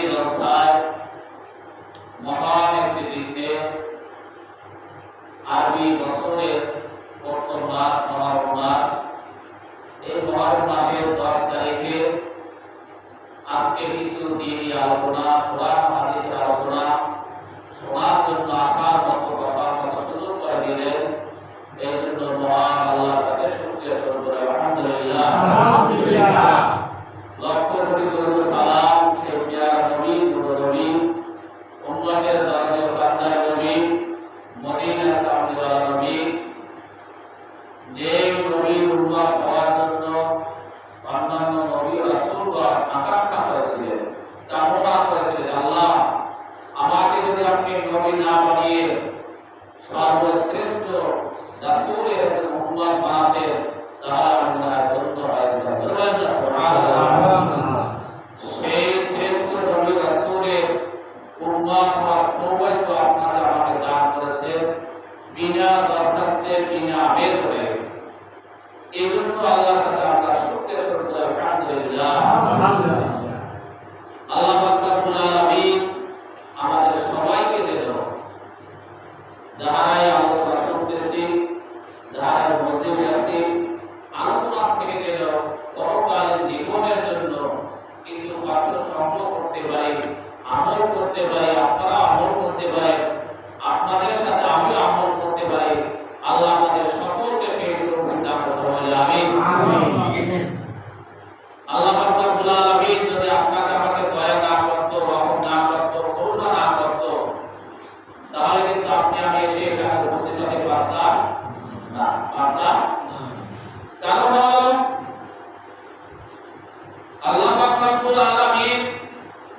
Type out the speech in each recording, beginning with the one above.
জলসায় মহান একটি দিনে আরবি বছরের প্রথম মাস মহরম মাস, এই মহরম মাসের 10 তারিখে আজকে কিছু দিনই আলোচনা, কোরআন হাদিসের আলোচনা শোনার জন্য আসার মতো বসার মতো সুযোগ করে দিলেন। এই জন্য মহান আল্লাহর কাছে শুকরিয়া স্মরণ করে আলহামদুলিল্লাহ। লক্ষ কোটি দরুদ সালাম সেই প্যারা নবী, নূর নবী, উম্মতের দরজা কান্দার নবী, মদিনার কামলিওয়ালা নবী, যে নবীর উম্মত হওয়ার জন্য অন্যান্য নবী রাসূলগণ আকাঙ্ক্ষা করেছিলেন, কামনা করেছিলেন, আল্লাহ আমাকে যদি আপনি নবী না বানিয়ে সর্বশ্রেষ্ঠ রাসূলের উম্মত বানাতে, তাহলে আমরা ধন্য হয়ে যেতাম। সুবহানাল্লাহ। সেই শ্রেষ্ঠ নবী রাসূলের উম্মত হওয়ার সৌভাগ্য আপনারা আমাকে দান করেছেন বিনা দরখাস্তে, বিনা বেতনে। এই জন্য আল্লাহর কাছে আমরা শুকরিয়া স্মরণ করে আলহামদুলিল্লাহ। আল্লাহ পাক রব্বুল আলামিন আমাদের সবাইকে যেন যাহারাই আলোচনা শুনতেছি, যাহারাই মজলিসে আছি, আলোচনা থেকে যেন পরকালীন জীবনের জন্য কিছু পাথর সংগ্রহ করতে পারি, আমল করতে পারি, আপনারা আমল করতে পারে, আপনাদের সাথে আমিও আমল করতে পারি। আল্লাহ আমাদের সকলকে সেই তৌফিক দান করুন। আমিন। আল্লাহ পাক রব্বুল আলামিন যদি আপনাকে আমাকে দয়া না করতো, রহম না করতো, করুণা না করতো, তাহলে কিন্তু আপনি আমি এসে এখানে উপস্থিত হতে পারতাম না। কারণ আল্লাহ পাক রব্বুল আলামিন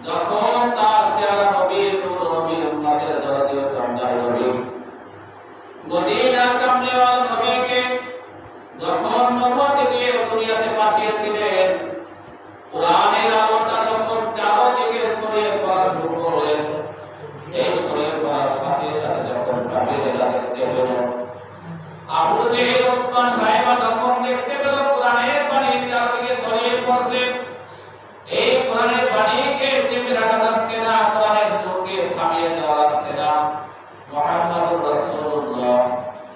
যখন তার প্যারা নবী, নূর নবী, উম্মতের দরজা কামদার নবী, মদিনার কামলিওয়ালা নবীকে যখন নবুয়ত দিয়ে দুনিয়াতে পাঠিয়েছিলেন, কোরআনের আলোটা যখন চারদিকে ছড়িয়ে পড়া শুরু করলেন, এই ছড়িয়ে পড়ার সাথে সাথে যখন কাফিররা দেখতে পেল, আবু জেহেল, উতবা, সাইবা যখন দেখতে পেল কোরআনের বাণী চারদিকে ছড়িয়ে পড়ছে, এই কোরআনের বাণীকে চেপে রাখা যাচ্ছে না, কোরআনের নূরকে থামিয়ে দেওয়া যাচ্ছে না, মুহাম্মদুর রাসূলুল্লাহ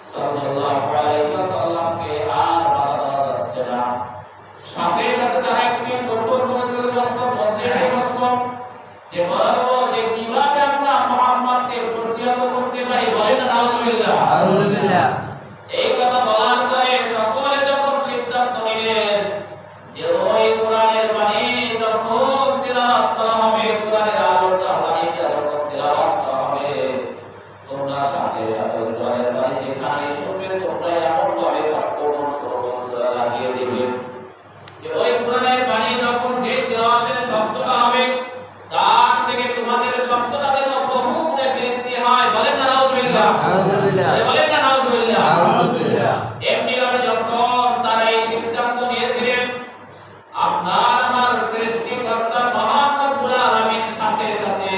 সাল্লাল্লাহু আলাইহি ওয়াসাল্লামকে আর বাধা দেওয়া যাচ্ছে না। সাথে সাথে তারা একটি গোপন করে চলে আসলো, মজলিসে বসলো, যে বলবো যে কিভাবে আমরা মুহাম্মদকে প্রতিহত করতে পারি। বলেন না নাউজুবিল্লাহ। আলহামদুলিল্লাহ। এই কথা বলার পরে সকলে যখন সিদ্ধান্ত নিলেন যে ওই কোরআনের বাণী যখন তিলাওয়াত করা হবে, কোরআনের আলোটা বাণীটা যখন তিলাওয়াত করা হবে, তোমরা সাথে সাথে কোরআনের বাণী যেখানে শুনবে তোমরা এমন ভাবে কোন সরবরাহ লাগিয়ে দিবে যে ওই কোরআনের বাণী যখন যে তিলাওয়াতের শব্দটা হবে, তার থেকে তোমাদের শব্দটা যেন বহুগুণে বৃদ্ধি হয়। বলেন না নাউজুবিল্লাহ। আলহামদুলিল্লাহ। বলেন না নাউজুবিল্লাহ। আলহামদুলিল্লাহ। এমনি ভাবে যখন তারা এই সিদ্ধান্ত নিয়েছিলেন, আপনার আমার সৃষ্টিকর্তা মহান রব্বুল আলামিন সাথে সাথে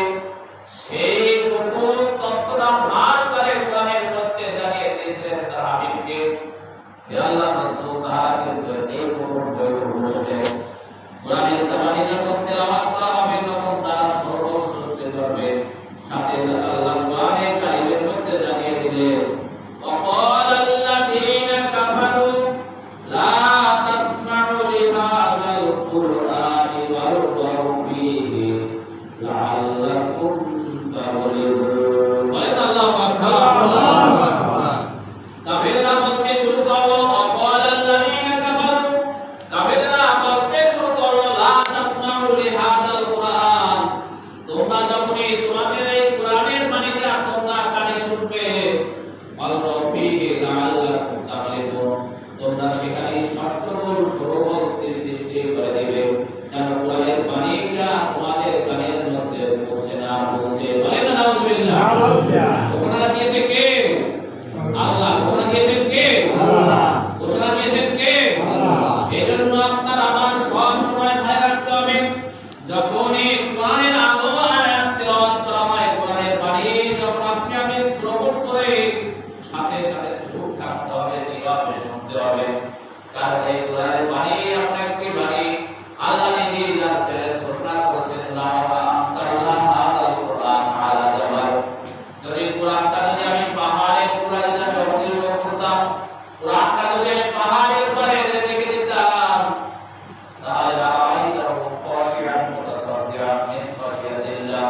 সেই গোপন তত্ত্বটা ফাঁস করে কোরআনের মধ্যে জানিয়ে দিয়েছিলেন তার হাবিবকে। হে আল্লাহ রাসূল, তারা কিন্তু এই গোপন বইতে বসেছে, কোরআনের বাণী যখন তেলাওয়াত করা হবে তখন তারা সর্বশ্রেষ্ঠ করবে। সাথে সাথে আল্লাহ কোরআনের কারিমের মধ্যে জানিয়ে দিলেন, وقال الذين كفروا لا تسمعوا لهذا القرآن والغوا فيه لعلكم تغلبون। বলেন আল্লাহু আকবার। আল্লাহু আকবার। কাফিররা বলতে শুরু করলো, وقال الذين كفروا, কাফিররা বলতে শুরু করলো, লা তাসমাউ লিহাযা আল-কুরআন, তোমরা যখনই তোমাদের এই কোরআনের বাণীটা তোমরা কানে শুনবে, ওয়ালগাউ ফীহি লাআল্লাকুম তাগলিবুন, তোমরা সেখানে সত্যবল সরবরাহের সৃষ্টি করে দিবে, কারণ কোরআনের বাণীটা তোমাদের কানের মধ্যে পৌঁছে না পৌঁছে। বলেন না নাউজুবিল্লাহ। আল্লাহ। ঘোষণা দিয়েছে কে? আল্লাহ। ঘোষণা দিয়েছেন কে? আল্লাহ। ঘোষণা দিয়েছেন কে? আল্লাহ। এজন্য আপনার আমার সব সময় খেয়াল রাখতে হবে, যখনই কোরআনের আলো আয়াত তেলাওয়াত করা হয়, কোরআনের বাণী যখন আপনি আমি শ্রবণ করে সাথে সাথে চুপ থাকতে হবে, নীরবে শুনতে হবে। কারণ এই কোরআনের বাণী আপনার একটি বাণী, আল্লাহ নিজেই যার চ্যালেঞ্জ ঘোষণা করেছেন, লা না।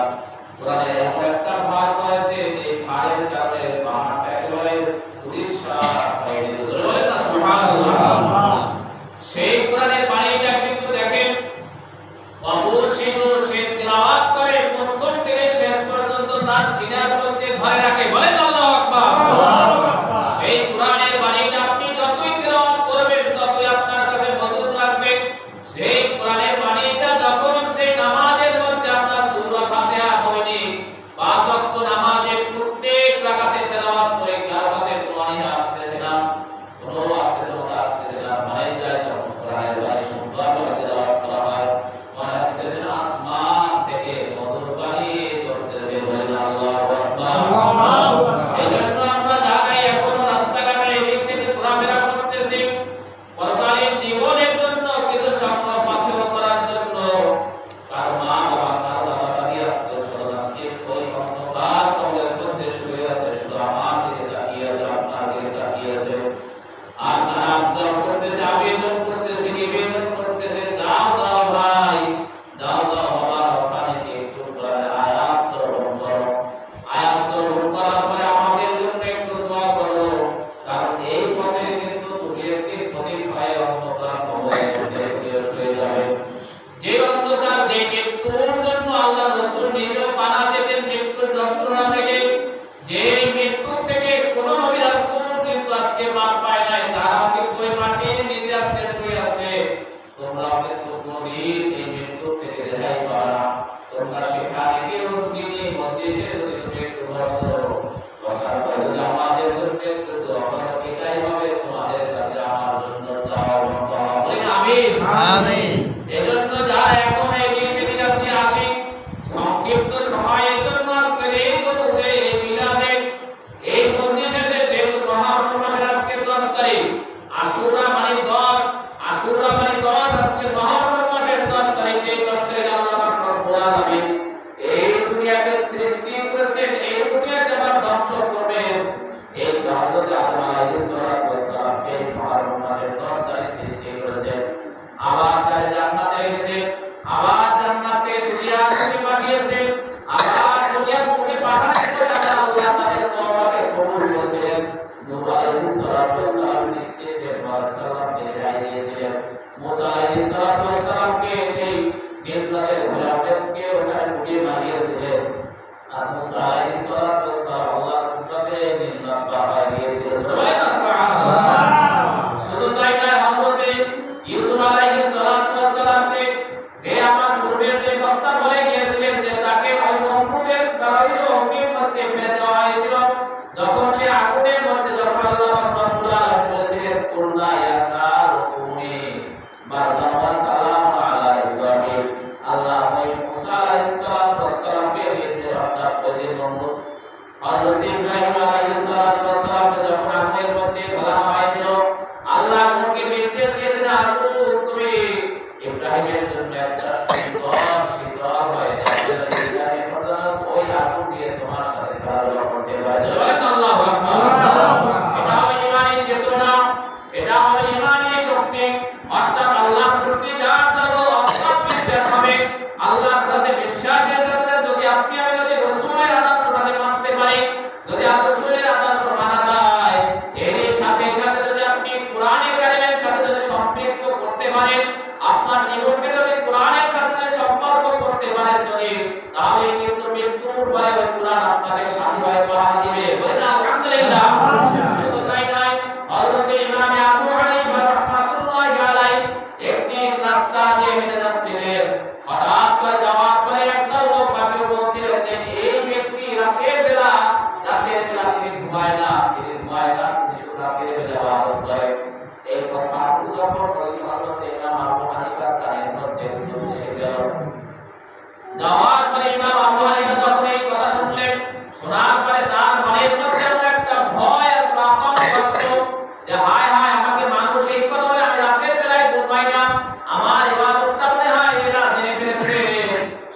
কোরআনে এমন একটা ভাগ রয়েছে যে ভাগের কারণে বানাটা একেবারে পরিষ্কার হয়ে গেল। সুবহানাল্লাহ। সেই কোরআনের বাণীটা কিন্তু দেখেন অবুঝ শিশু সে তেলাওয়াত করে প্রথম থেকে শেষ পর্যন্ত তার সিনার মধ্যে ধরে রাখে। বলেন আল্লাহু আকবার। সেই কোরআনের বাণীটা আপনি যতই তেলাওয়াত করবেন ততই আপনার কাছে মধুর লাগবে। সেই কোরআনের বাণীটা যখন সেই নামাজের মধ্যে আপনার সূরা ফাতিহা দৈনিক ৫ ওয়াক্ত নামাজে প্রত্যেক রাকাতে তেলাওয়াত করে কারো কাছে কোরআন আসতেছে না, কোনো আচরণ আসতেছে না, মানে যায় যখন কোরআনের বাণী সুন্দর করে তেলাওয়াত করা হয় মনে হচ্ছে যেন আসমান থেকে মধুর বাণী ঝরতেছে। বলেন আল্লাহু আকবার। আল্লাহু আকবার। এজন্য আমরা যারাই এখনো রাস্তাঘাটে এদিক সেদিক ঘোরাফেরা করতেছি পরকালীন জীবনের জন্য কিছু স্বপ্ন পাথেয় করার জন্য কারো মা বাবা কারো দাদা দাদি আত্মীয় স্বজন আজকে ওই অন্ধকার কবরের মধ্যে শুয়ে আছে, শুধু আমার দিকে তাকিয়ে আছে, আপনার দিকে তাকিয়ে আছে। আর তারা আবদার করতেছে, আবেদন করতেছে, নিবেদন করতেছে, যাও যাও ভাই, যাও যাও আমার ওখানে গিয়ে একটু কোরআনের আয়াত শ্রবণ করো। আয়াত শ্রবণ করার পরে আমাদের জন্য একটু দোয়া করো, কারণ এই পথে কিন্তু তুমি একদিন প্রতি ভয়ে অন্ধকার কবরের মধ্যে শুয়ে যাবে। যে অন্ধকার, যে মৃত্যুর জন্য আল্লাহ রাসূল নিজেও পানা চেতেন মৃত্যুর যন্ত্রণা থেকে, যে মৃত্যুর থেকে কোনো নবী রাসূল কিন্তু আজকে মাপ পায় নাই, তারাও কিন্তু ওই মাটির নিচে আজকে শুয়ে আছে। তোমরাও কিন্তু কোনদিন এই মৃত্যুর থেকে রেহাই পাবে না। তোমরা সেখানে কেউ দিনে মজলিসে যদি তুমি একটু বসো, বসার পরে যদি আমাদের জন্য একটু দোয়া করো, এটাই হবে তোমাদের কাছে আমার জন্য চাওয়া পাওয়া। বলেন আমিন। আমিন। এজন্য যারা এখন এই দেশে আসি সংক্ষিপ্ত সময়ের জন্য আজকের এই দরুদে মিলাদে এই মজলিসে যেহেতু মহরম মাসের আজকে 10 তারিখ, আশুরা মানে 10, আশুরা মানে 10, আজকে মহরম মাসের 10 তারিখ। এই 10 তারিখে আল্লাহ পাক রব্বুল আলামিন এই দুনিয়াকে সৃষ্টি করেছেন, এই দুনিয়াকে আবার ধ্বংস করবেন। এই হযরত আদম আলাইহিস সালাতু ওয়াস সালামকে মহরম মাসের 10 তারিখ সৃষ্টি করেছেন, আবার তার জান্নাতে রেখেছেন, আবার জান্নাত থেকে দুনিয়াতে পাঠিয়েছেন, আবার দুনিয়াতে পাঠানোর পরে আল্লাহ তাদের তওবাকে কবুল করেছিলেন। নূহ আলাইহিস সালাতু ওয়াস সালাম নিশ্চিতে সালামকে জানাই দিয়েছিলেন, মুসা আলাইহিস সালাতু ওয়াস সালামকে সেই গিলগাতের ঘোড়াকে ওখানে উড়িয়ে মারিয়েছিলেন। আর মুসা আলাইহিস সালাতু ওয়াস সালাম আল্লাহর কুদরতে নির্মাণ পাহাড় দিয়েছিলেন। সুবহানাল্লাহ। শুধু তাই নয়, হযরত ইউসুফ আলাইহিস সালাতু ওয়াস সালামকে যে আমার পূর্বের যে বক্তা বলে গিয়েছিলেন যে তাকে ওই নমরুদের দাঁড়িয়ে অগ্নির মধ্যে ফেলে দেওয়া হয়েছিল, যখন সে আগুনের মধ্যে যখন আল্লাহ রাব্বুল আলামিন বলেছিলেন কুলনা ইয়া নারু কুনি বারদান ওয়া সালামুন আলা ইব্রাহিম, আল্লাহ ওই মুসা আলাইহিস সালাতু ওয়াস সালামকে নির্দেশ অর্থাৎ ওই নমরুদ হযরত ইব্রাহিম আলাইহিস সালাতু ওয়াস সালামকে যখন আগুনের মধ্যে ফেলা হয়েছিল, আল্লাহ আগুনকে নির্দেশ দিয়েছেন, আগুন তুমি ইব্রাহিমের জন্য একটা শীতল হয়ে যাবে, ইব্রাহিম প্রধান ওই আগুন দিয়ে তোমার সাথে খেলাধুলা করতে পারে। বলেন আল্লাহু আকবার। এটা হলো ঈমানের চেতনা, এটা হলো ঈমানের শক্তি। অর্থাৎ আল্লাহর প্রতি যার যত অটল বিশ্বাস হবে, আল্লাহর প্রতি বিশ্বাসের সাথে যদি আপনি আমি যদি রাসূলের আদর্শ সাথে মানতে পারি, যদি রাসূলের আদর্শ মানা যায়, এর সাথে সাথে যদি আপনি কোরআনে কারিমের সাথে যদি সম্পৃক্ত করতে পারেন, আপনার জীবনকে যদি কোরআনের সাথে সম্পর্ক করতে পারেন যদি, তাহলে কিন্তু মৃত্যুর পরে ওই কোরআন আপনাকে সাথী হয়ে পাহারা দিবে। বলেন আলহামদুলিল্লাহ। শুধু তাই নয়, হযরত ইমাম আবু হানিফা রাহমাতুল্লাহি আলাইহি একদিন রাস্তা দিয়ে হেঁটে যাচ্ছিলেন, হঠাৎ করে যাওয়ার পরে একটা লোক তাকে বলছিলেন যে এই ব্যক্তি রাতের বেলা তিনি ঘুমায় না, তিনি শুধু রাতের বেলা ইবাদত করে। এই কথা যখন ওই হযরত ইমাম আবু হানিফার কানের মধ্যে এসে গেল, যাওয়ার পরে ইমাম আবু হানিফা যখন এই কথা শুনলেন, শোনার পরে তার মনের মধ্যে একটা ভয় আসলো, আতঙ্ক আসলো যে হায় হায়, আমাকে মানুষ এই কথা বলে আমি রাতের বেলায় ঘুমাই না, আমার ইবাদতটা মনে হয় এরা জেনে ফেলেছে।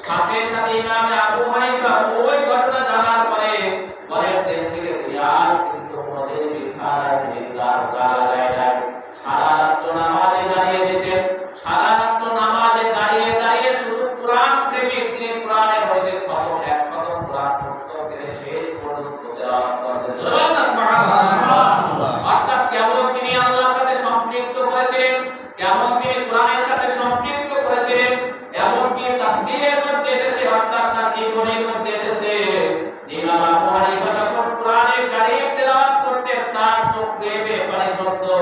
সাথে সাথে ইমাম আবু হানিফা ওই ঘটনা জানার পরে পরের দিন থেকে রিয়াল কিন্তু কোনদিন বিছানায় তিনি তার গা লাগায় নাই, সারা রাত নামাজে দাঁড়িয়ে যেতেন, সারা রাত নামাজে দাঁড়িয়ে দাঁড়িয়ে শুধু কোরআন প্রেমিক, তিনি কোরআন দেবে পানির মতো।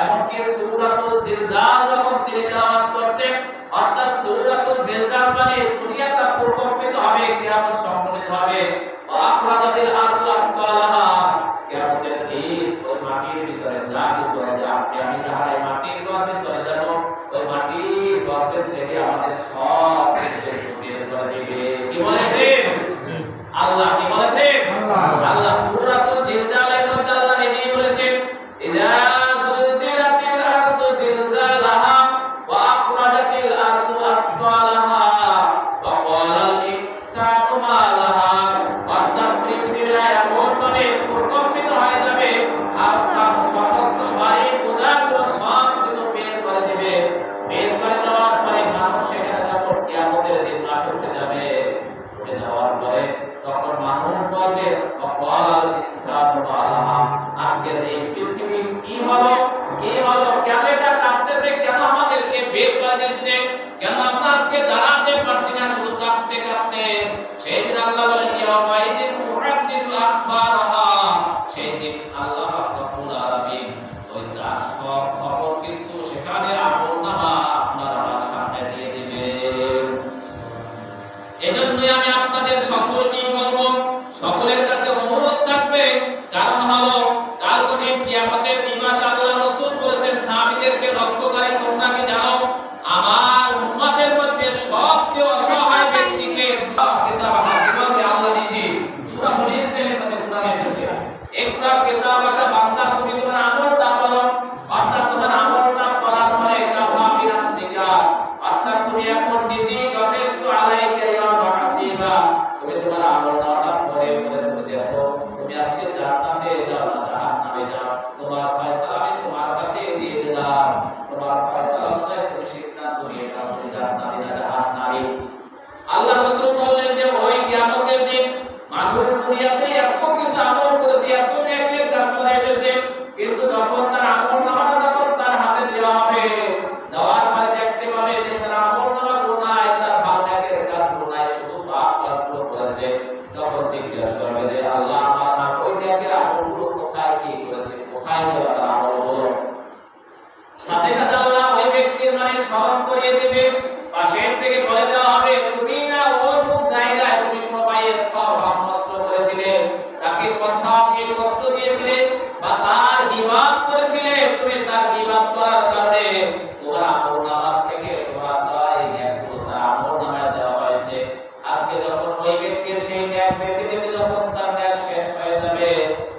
এমনকি সূরাতুল জিলজাল যখন তিনি তেলাওয়াত করতেন, অর্থাৎ সূরাতুল জিলজাল মানে দুনিয়াটা প্রকম্পিত হবে, কিয়ামত সংঘটিত হবে। আখরাজাতিল আরদু আসকালাহা, কিয়ামতের দিন ওই মাটির ভিতরে যা কিছু আছে, আপনি আমি যারা এই মাটির গর্ভে চলে যাব, ওই মাটির গর্ভের থেকে আমাদের সব কিছু বের করে দিবে। কি বলেছেন আল্লাহ? কি বলেছেন আল্লাহ? সূরাতুল জিলজালের মধ্যে আল্লাহ নিজেই বলেছেন, ইযা যুলজিলাতিল আরদু জিলজালাহা ওয়া আখরাজাতিল আরদু আসকালাহা ওয়া ক্বালাল ইনসানু মা লাহা। অর্থাৎ পৃথিবীটা এমন ভাবে প্রকম্পিত হয়ে যাবে, আর সমস্ত ভারী বোঝাগুলো সব কিছু বের করে দিবে। বের করে দেওয়ার পরে মানুষ সেখানে যখন কিয়ামতের দিন মাঠে উঠে যাবে, উঠে যাওয়ার পরে তখন মানুষ বলবে, ওয়াক্বালাল ইনসানু মা লাহা, আজকের এই পৃথিবী কি হলো, কি হলো, কেন এটা কাঁপতেছে, কেন আমাদেরকে বের করে দিচ্ছে, কেন আমরা আজকে দাঁড়াতে পারছি না শুধু কাঁপতে কাঁপতে। সেই দিন আল্লাহ বলেন, ইয়াউমাইদিন মুহাদ্দিসু আখবারাহা, সেই দিন আল্লাহ রাব্বুল আলামিন ওই তার সব খবর কিন্তু সেখানে আমলনামা আপনার আমার সামনে দিয়ে দিবেন। এজন্যই আমি আপনাদের সকলকে বলবো, সকলের কাছে অনুরোধ থাকবে, কারণ হলো কাল কঠিন কিয়ামতের দিবস আল্লাহ রাসূল বলেছেন সাহাবীদেরকে লক্ষ্য করে, তোমরা কি জানো আমার উম্মতের মধ্যে সবচেয়ে অসহায় ব্যক্তিকে কিতাবাকা বলতে আল্লাহ নিজে সূরা বনী ইসরাঈলের মধ্যে কোরআনে এসেছে, একটা কিতাবাকা বান্দা তুমি তোমার আমলটা করো, অর্থাৎ তোমার আমলটা করার পরে কাফা বিনাফসিকা, অর্থাৎ তুমি এখন নিজেই যথেষ্ট আলাইকা ইয়া হাসিবা, তুমি তোমার আমলটা করে তুমি দেখো তুমি আজকে জান্নাতে যাও না জাহান্নামে যাও, তোমার ফয়সালা আমি তোমার কাছে দিয়ে দিলাম, তোমার ফয়সালা অনুযায়ী তুমি সিদ্ধান্ত নিয়ে নাও, তুমি জান্নাতে না জাহান্নামে। আল্লাহ রাসূল বললেন যে ওই কিয়ামতের দিন মানুষ দুনিয়াতে এত কিছু আমল করেছে, এত নেকির কাজ করে এসেছে, কিন্তু যখন তার আমলনামাটা যখন তার হাতে দেওয়া হবে, দেওয়ার পরে দেখতে পাবে যে তার আমলনামাগুলো নাই, তার ভালো নেকির কাজগুলো নাই, শুধু পাপ কাজগুলো করেছে। তখন জিজ্ঞাসা করবে যে আল্লাহ আমার ওই নেকির আমলগুলো কোথায়, কি করেছে, কোথায় গেল তার আমলগুলো? সাথে সাথে আল্লাহ ওই ব্যক্তির মানে স্মরণ করিয়ে দিবে, পাশের থেকে বলে দেওয়া হবে, তুমি না ওই জায়গায় তুমি কোনো ভাইয়ের ভাব নষ্ট করেছিলে, তাকে কথা দিয়ে কষ্ট দিয়েছিলে, বা তার বিবাদ করেছিলে, তুমি তার বিবাদ করার কারণে তোমার আমলনামা থেকে তোমার তাই নেকগুলো তার আমলনামায় দেওয়া হয়েছে। আজকে যখন ওই ব্যক্তির সেই নেক ব্যক্তিতে যখন তার নেক শেষ হয়ে যাবে,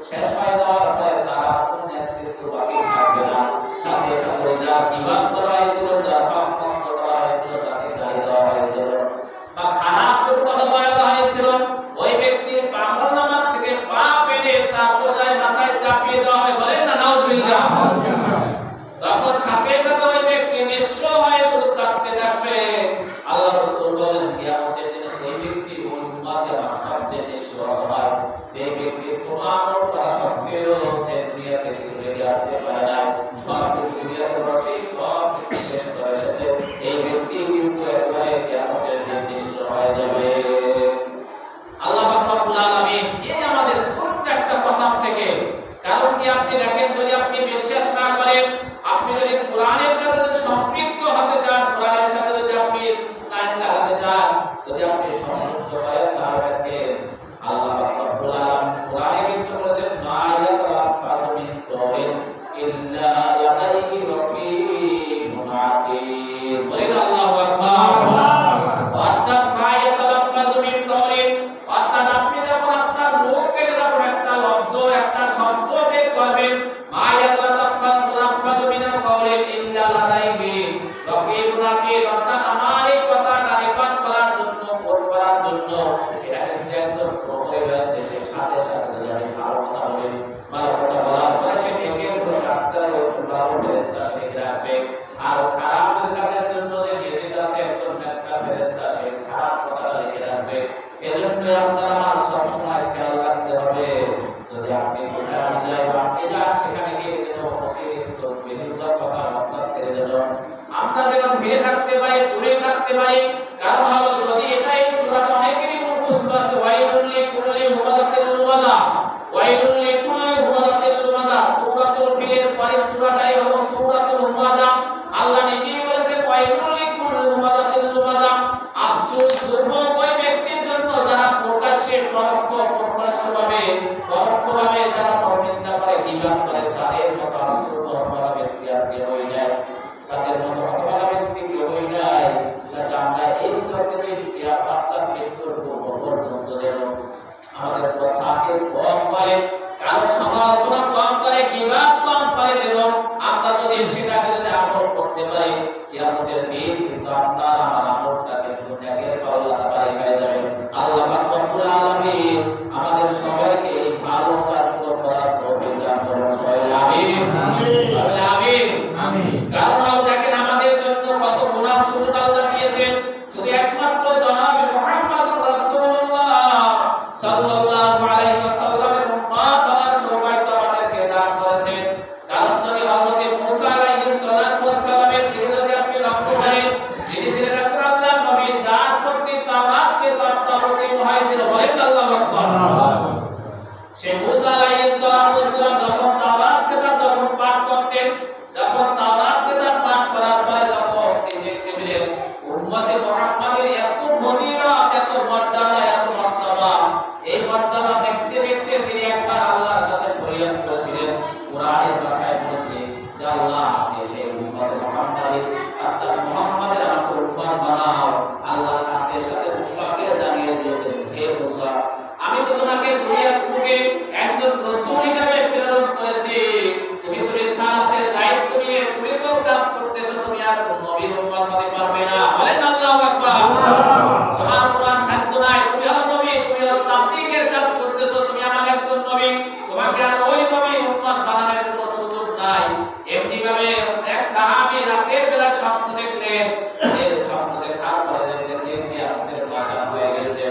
শেষ হয়ে যাওয়ার পরে তার কোনো নেতৃত্ব বাকি থাকবে না। সাথে সাথে যার বিবাদ করা হয়েছিল, যার হক নষ্ট করা হয়েছিল, যাকে গালি দেওয়া হয়েছিল বা খারাপ কথা বলা হয়েছিল, ওই ব্যক্তির আমলনামা থেকে পাপ এনে তার বোঝায় মাথায় চাপিয়ে দেওয়া হবে, বলেন না নাউজুবিল্লাহ। তখন সাথে সাথে ওই ব্যক্তি নিঃস্ব হয়ে শুধু কাঁদতে থাকবে। আল্লাহ রাসূল বলেন কিয়ামতের দিনে ওই ব্যক্তি ওই উম্মতে আমার সবচেয়ে নিঃস্ব অসহায়, যে ব্যক্তির কোনো আমল করা সত্ত্বেও যে দুনিয়াতে কিছু রেখে আসতে পারে না, সব কিছু দুনিয়াতে বসে সব কিছু শেষ করে এসেছে, এই ব্যক্তি কিন্তু একেবারে কিয়ামতের দিন নিঃস্ব হয়ে যাবে। আল্লাহ রাব্বুল আলামিন এই আমাদের ছোট্ট একটা কথা থেকে, কারণ কি আপনি দেখেন, যদি আপনি বিশ্বাস না করেন, আপনি যদি কোরআনের সাথে যদি সম্পৃক্ত হতে চান, কোরআনের সাথে যদি আপনি লাইন লাগাতে চান, যদি আপনি সংযুক্ত করেন, তাহলে দেখেন আল্লাহ রাব্বুল আলামিন কোরআনে কিন্তু বলেছেন মা ইয়াতালাফাযু মিন কওলিন ইল্লা লাদাইহি রাকীবুন আতীদ। বলেন আল্লাহু আকবার। অর্থাৎ মা ইয়াতালাফাযু মিন কওলিন, অর্থাৎ আপনি যখন আপনার মুখ থেকে যখন একটা লফজ, একটা শব্দ বের করবেন, মা ইয়াতালাফাযু মিন কওলিন ইল্লা লাদাইহি রাকীবুন আতীদ, অর্থাৎ আমার এই কথাটা রেকর্ড করার জন্য, কোড করার জন্য এখানে একজন প্রহরী রয়েছে, যে সাথে সাথে যদি আমি ভালো কথা বলি, ভালো কথা বলার পরে সে নেকির উপর রাস্তায় ভালো ফেরেশতা সে লিখে রাখবে, আর খারাপ কাজের জন্য যে বেদিত আছে একজন নেককার ফেরেশতা সে খারাপ কথাটা লিখে রাখবে। এজন্য আপনার আমার সবসময় খেয়াল রাখতে হবে, যদি আপনি কোথাও যাই বা আপনি যান, সেখানে গিয়ে যেন অতিরিক্ত বিরুদ্ধ কথা অর্থাৎ থেকে যেন আমরা যেন ফিরে থাকতে পারি, দূরে থাকতে পারি। কারণ হলো যদি এটা এই সূরাতে অনেকেরই মুখস্থ আছে, ওয়াইলুল লিকুল্লি হুমাযাতিল লুমাযা, ওয়াইলুল লিকুল্লি হুমাযাতিল লুমাযা, সূরাতুল প্রতিবাদ করে তাদের মতো আশ্রত হওয়া ব্যক্তি আর কেউ নাই, তাদের মতো হতভাগা ব্যক্তি কেউ নাই, যাতে আমরা এই জগতে কিয়ামতের মৃত্যুর পূর্ব পর্যন্ত যেন আমাদের কথাকে কম করে, কারো সমালোচনা কম করে, কিংবা কম করে যেন আমরা যদি সেটাকে যদি আমল করতে পারি, কিয়ামতের দিন কিন্তু আপনার আমার আমলটাকে দুনিয়াকে আল্লাহ তাআলা হয়ে যাবে। আল্লাহ পাক রব্বুল আলামিন আমাদের সবাইকে এই ভালো কাজগুলো করার তৌফিক দান করুন। সবাই আমিন আমিন আমিন আমিন। কারণ আল্লাহ দেখেন আমাদের জন্য কত গুনাহ সুযোগ আল্লাহ দিয়েছেন, শুধু একমাত্র জনাব মুহাম্মদুর রাসূলুল্লাহ সাল্লাল্লাহু আলাইহি ওয়াসাল্লামের উম্মত হওয়ার সৌভাগ্য আমাদেরকে দান করেছেন। কারণ যদি হযরত মুসা আলাইহিস সালাতু ওয়াস সালামের বিরুদ্ধে আপনি লক্ষ্য করেন, যিনি ছিলেন আল্লাহর নবী, যার প্রতি তাওরাতকে অবতীর্ণ হয়েছিল, বলেন আল্লাহু আকবার। সেই মুসা আলাইহিস সালাতু ওয়াস সালাম যখন তাওরাতকে যখন পাঠ করতেন, যখন তাওরাতকে পাঠ করার পরে যখন তিনি দেখতে পেলেন উম্মতে মুহাম্মাদের এত ফজিলত, এত মর্যাদা, এত মর্তবা, এই মর্যাদা দেখতে দেখতে তিনি একবার আল্লাহর কাছে ফরিয়াদ করেছিলেন, কোরআনের ভাষায় বলেছে যে আল্লাহ আপনি সেই উম্মতে মুহাম্মাদের আমাকে উম্মত বানাও। আল্লাহ সাথে সাথে মুসাকে জানিয়ে দিয়েছেন, হে মুসা, আমি তো তোমাকে দুনিয়ার বুকে একজন রাসূল হিসেবে প্রেরণ করেছি, তুমি তো রিসালাতের দায়িত্ব নিয়ে তুমি তো কাজ করতেছো, তুমি আর নবীর উম্মত হতে পারবে না। বলেন আল্লাহু আকবার। তোমার কোনো সাধ্য নাই, তুমি হলো নবী, তুমি হলো তাবলীগের কাজ করতেছো, তুমি আমার একজন নবী, তোমাকে আর ওই নবীর উম্মত বানানোর কোনো সুযোগ নাই। এমনি ভাবে এক সাহাবী রাতের বেলা স্বপ্ন দেখলেন, এই স্বপ্ন দেখার পরে দেখলেন কিয়ামতের বাজার হয়ে গেছে।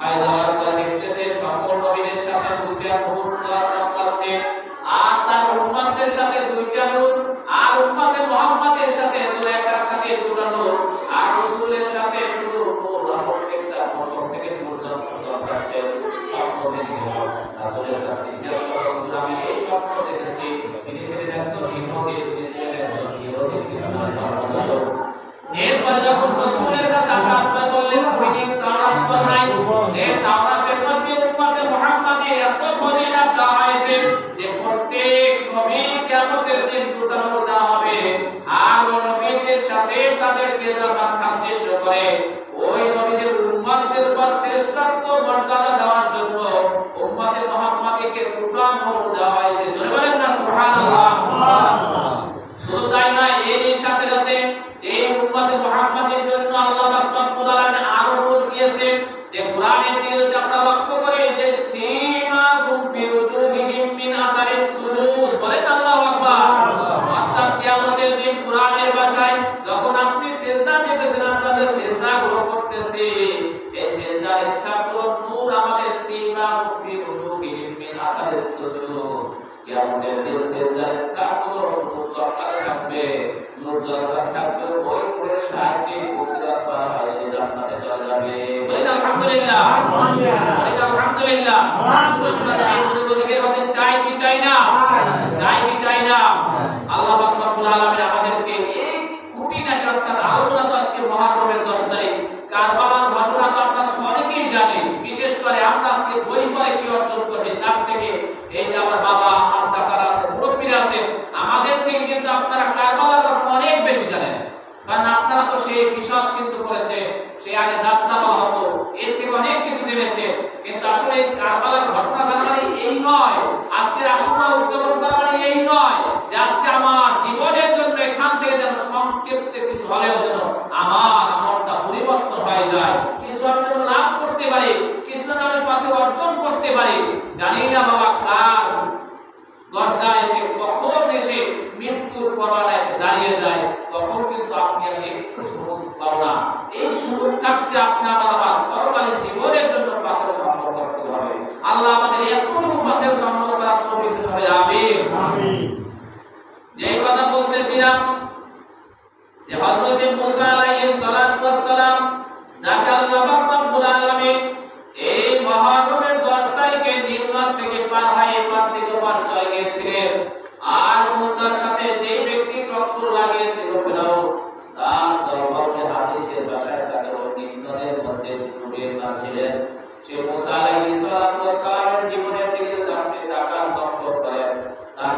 হয়ে যাওয়ার পরে দেখতেছে সকল নবীদের সাথে দুইটা নূর চলাচল করছে, আর তার উম্মতের সাথে দুইটা নূর, আর উম্মতে মুহাম্মাদের সাথে একার সাথে দুটো নূর, আর রাসূলের সাথে শুধু নূর। প্রত্যেকটা বছর থেকে নূর চলাচল করছে। স্বপ্ন দেখে রাসূলের কাছে জিজ্ঞাসা করলেন, আমি এই স্বপ্ন দেখেছি, তিনি ছিলেন একজন ইহুদি, তিনি ছিলেন একজন ইহুদি, এরপরে যখন রাসূলের কাছে আসার পরে বললেন, তুমি কি তাওরাত পড়াই? যে তাওরাতের মধ্যে উম্মতে মুহাম্মাদের এত ফজিলত দেওয়া হয়েছে যে প্রত্যেক নবী কিয়ামতের দিন দুটো নূর দেওয়া হবে, আর ওই নবীদের সাথে তাদেরকে যারা সাদৃশ্য করে ওই নবীদের উম্মতদের উপর শ্রেষ্ঠত্ব মর্যাদা দেওয়ার জন্য উম্মতে মুহাম্মাদকে দুটো নূর দেওয়া হয়েছে। জোরে বলেন না সুবহানাল্লাহ। শুধু তাই নয়, এর সাথে সাথে এই উম্মতে মুহাম্মাদের জন্য আল্লাহ পাক রব্বুল আলামিন আরো নূর দিয়েছেন। যে কোরআনের দিকে যদি আমরা লক্ষ্য করি, যে সীমাহুম ফি উজুহিহিম মিন আসারিস সুজুদ, বলেন আল্লাহু আকবার। অর্থাৎ কিয়ামতের দিন কোরআনের ভাষায় যখন আপনি সিজদা দিতেছেন, আপনাদের সিজদাগুলো করতেছে, এই সিজদার স্থানগুলো নূর আমাদের সীমাহুম ফি উজুহিহিম মিন আসারিস সুজুদ। কিয়ামতের দিন সিজদার স্থানগুলো শুধু সকালে থাকবে, নূর জ্বলতে থাকবে, ওই নূরের সাহায্যে ফুসিলাত করা হয়, সে জান্নাতে চলে যাবে। বলেন আলহামদুলিল্লাহ, বলেন আলহামদুলিল্লাহ। আমরা সেই নূরের দিকে হতে চাই কি চাই না? চাই কি চাই না? আল্লাহ পাক রব্বুল আলামিন আমাদেরকে এই খুঁটিনাটি অর্থাৎ আলোচনা তো আজকে মুহররমের 10 তারিখ, কারবালার ঘটনা তো আমরা অনেকেই জানি, বিশেষ করে আমরা বই পড়ে কি অর্জন করি তার থেকে এই যে আমার বাবা, আমার চাচারা আছে, মুরব্বীরা আছে, আমাদের থেকে কিন্তু আপনারা কারবালার ঘটনা অনেক বেশি জানেন। কারণ আপনারা তো সেই বিশ্বাস চিন্তা করেছে, সে আগে যাত্রা বলা হতো, এর থেকে অনেক কিছু জেনেছে। কিন্তু আসলে কারবালার ঘটনা জানা এই নয়, আজকের আসনা উদ্যাপন করা মানে এই নয় যে আজকে আমার জীবনের জন্য এখান থেকে যেন সংক্ষেপে কিছু হলেও যেন আমার আমলটা পরিবর্তন হয়ে যায়, কিছু আমি যেন লাভ করতে পারি, কিছু যেন আমি পথে অর্জন করতে পারি। জানি না বাবা কার দরজায় এসে কখন এসে মৃত্যুর পরোয়ানা এসে দাঁড়িয়ে যায়, তখন কিন্তু আপনি একটু সুযোগ পাবো না। এই সুযোগ থাকতে আপনি আমার পরকালীন জীবনের জন্য পথে সংগ্রহ করতে হবে। আল্লাহ আমাদের এতটুকু পথে সংগ্রহ করার তৌফিক দান করুন। আমিন। যে কথা বলতেছিলাম যে হযরত মুসা আলাইহিস সালাতু ওয়াস সালাম, যাকে আল্লাহ পাক রব্বুল আলামিন এই মুহররমের 10 তারিখে নীলনদ থেকে পার হয়ে পান্তিত পার চলে গিয়েছিলেন, আর মুসার সাথে যে ব্যক্তি টক্কর লাগিয়েছিল ফেরাও, তার দরবারে হাদিসের ভাষায় তাকে নীলনদের মধ্যে ডুবে মারছিলেন। সে মুসা আলাইহিস সালাতু ওয়াস সালামের জীবনের দিকে আপনি তাকান লক্ষ্য করেন, তার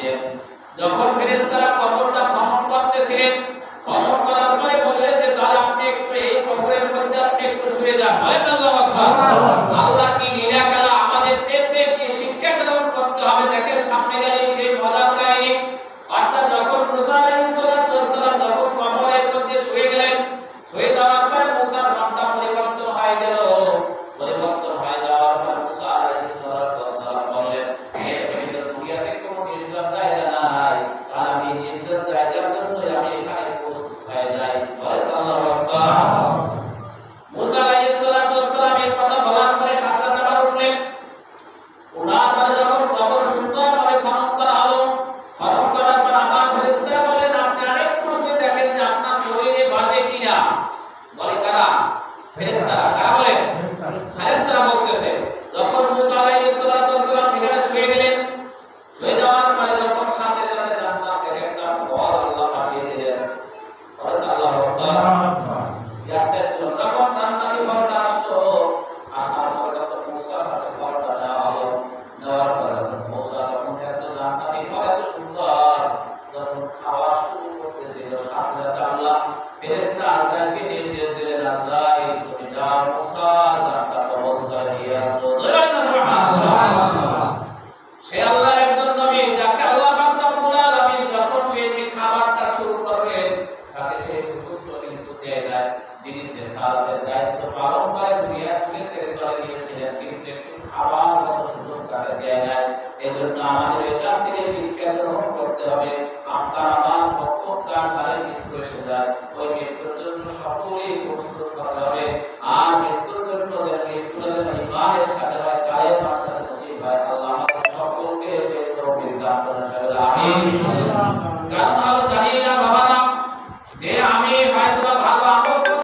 দিতেন। যখন ফেরেশতারা কবরটা খনন করতেছিলেন, খনন করার পরে বললেন যে তাহলে আপনি একটু এই কবরের মধ্যে আপনি একটু শুয়ে যান। বলেন আল্লাহু আকবার। আল্লাহ কি লীলা খেলা, আমাদের থেকে কি শিক্ষা গ্রহণ করতে হবে। দেখেন সামনে গেলেই সেই মজার কাহিনী। অর্থাৎ যখন মুসা আলাইহিস সালাতু ওয়াস সালাম যখন কবরের মধ্যে শুয়ে গেলেন, শুয়ে যাওয়ার পরে মুসার মনটা পরিবর্তন হয়ে গেল। পরিবর্তন হয়ে যাওয়ার পর মুসা আলাইহিস সালাতু ওয়াস সালাম বললেন, হে পবিত্র দুনিয়াতে কোনো নির্জন জায়গা নাই, আর আমি নির্জন জায়গার জন্য আমি এখানে প্রস্তুত হয়ে যাই। বলেন আল্লাহু আকবার। মুসা আলাইহিস সালাতু ওয়াস সালাম এই কথা বলার পরে সাথে সাথে আবার উঠলেন। ওনার পরে যখন কবর সুন্দরভাবে খনন করা হলো, খনন করার পর আবার ফেরেশতারা বললেন, আপনি আরেকটু শুনে দেখেন যে আপনার শরীরে বাঁধে কিনা। বলে কারা? ফেরেশতারা। কারা বলে? ফেরেশতারা বলতেছে। যখন মুসা আলাইহিস সালাতু ওয়াস সালাম সেখানে শুয়ে গেলেন, শুয়ে যাওয়ার পরে যখন সাথে সাথে জান্নাত থেকে একটা বল আল্লাহ পাঠিয়ে দিলেন। বলেন আল্লাহু আকবার। যখন জান্নাতি বলটা আসলো, আসার পরে যখন মুসার হাতে বলটা দেওয়া হলো, দেওয়ার পরে মুসা যখন এত জান্নাতি ফল এত সুন্দর যখন খাওয়া শুরু করতেছিল, সাথে সাথে আল্লাহ ফেরেশতা আজরাইলকে নির্দেশ দিলেন, আজরাইল তুমি যাও মুসার জান্নাত অবস্থায় নিয়ে আসো। সুবহানাল্লাহ। সে আল্লাহর একজন নবী যাকে আল্লাহ পাক রব্বুল আলামিন যখন সে যে খাবারটা শুরু করবে তাকে সেই সুযোগটা কিন্তু দেয় না। যিনি রিসালাতের দায়িত্ব পালন করে দুনিয়া থেকে চলে গিয়েছিলেন, কিন্তু একটু খাবার মতো সুযোগ তাকে দেয় না। এজন্য আমাদের এখান থেকে শিক্ষা গ্রহণ করতে হবে। আপনার আমার পক্ষকার কালে মৃত্যু এসে যায়, ওই